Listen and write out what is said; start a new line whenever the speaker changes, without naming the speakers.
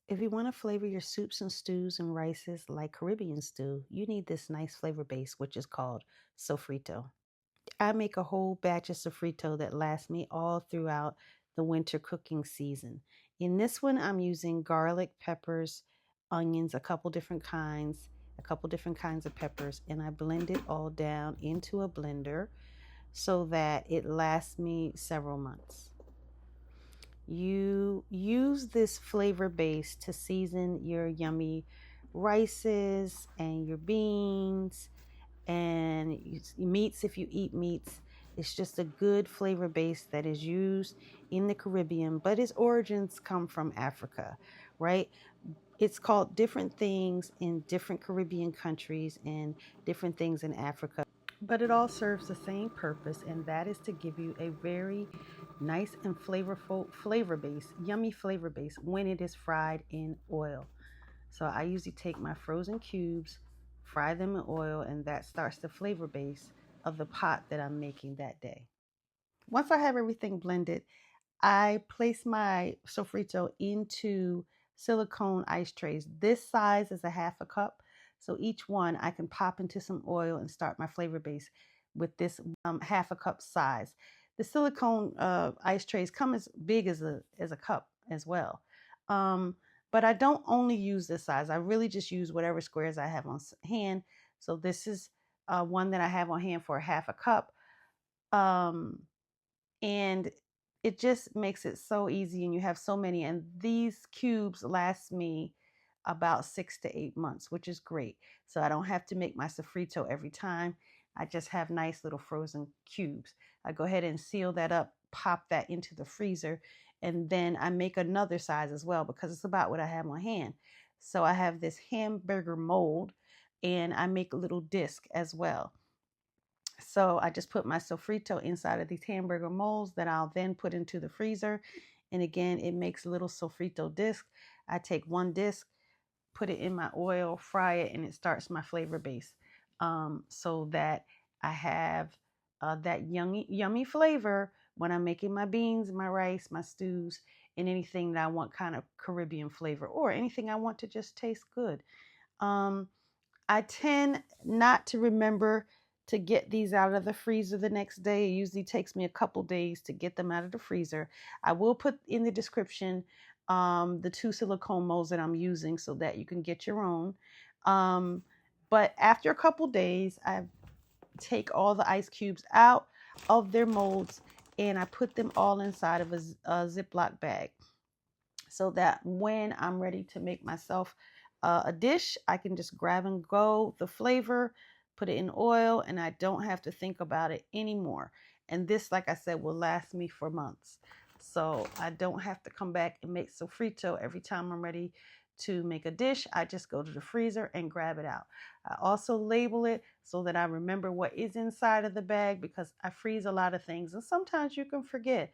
If you want to flavor your soups and stews and rices like Caribbean stew, you need this nice flavor base, which is called Sofrito. I make a whole batch of Sofrito that lasts me all throughout the winter cooking season. In this one, I'm using garlic, peppers, onions, a couple different kinds of peppers, and I blend it all down into a blender so that it lasts me several months. You use this flavor base to season your yummy rices and your beans and meats if you eat meats. It's just a good flavor base that is used in the Caribbean, but its origins come from Africa, right? It's called different things in different Caribbean countries and different things in Africa, but it all serves the same purpose, and that is to give you a very nice and flavorful flavor base, yummy flavor base when it is fried in oil. So I usually take my frozen cubes, fry them in oil, and that starts the flavor base of the pot that I'm making that day. Once I have everything blended, I place my sofrito into silicone ice trays. This size is a half a cup. So each one I can pop into some oil and start my flavor base with this half a cup size. The silicone ice trays come as big as a cup as well. Um, but I don't only use this size. I really just use whatever squares I have on hand. So this is one that I have on hand for a half a cup. Um, and it just makes it so easy, and you have so many, and these cubes last me about 6 to 8 months, which is great. So I don't have to make my sofrito every time. I just have nice little frozen cubes. I go ahead and seal that up, pop that into the freezer, and then I make another size as well because it's about what I have on hand. So I have this hamburger mold, and I make a little disc as well. So I just put my sofrito inside of these hamburger molds that I'll then put into the freezer. And again, it makes little sofrito discs. I take one disc, put it in my oil, fry it, and it starts my flavor base. So that I have that yummy flavor when I'm making my beans, my rice, my stews, and anything that I want kind of Caribbean flavor or anything I want to just taste good. Um, I tend not to remember to get these out of the freezer the next day. It usually takes me a couple days to get them out of the freezer. I will put in the description the two silicone molds that I'm using so that you can get your own. But after a couple days, I take all the ice cubes out of their molds and I put them all inside of a Ziploc bag so that when I'm ready to make myself a dish, I can just grab and go the flavor, put it in oil, and I don't have to think about it anymore. And this, like I said, will last me for months. So I don't have to come back and make sofrito every time I'm ready to make a dish. I just go to the freezer and grab it out. I also label it so that I remember what is inside of the bag because I freeze a lot of things and sometimes you can forget.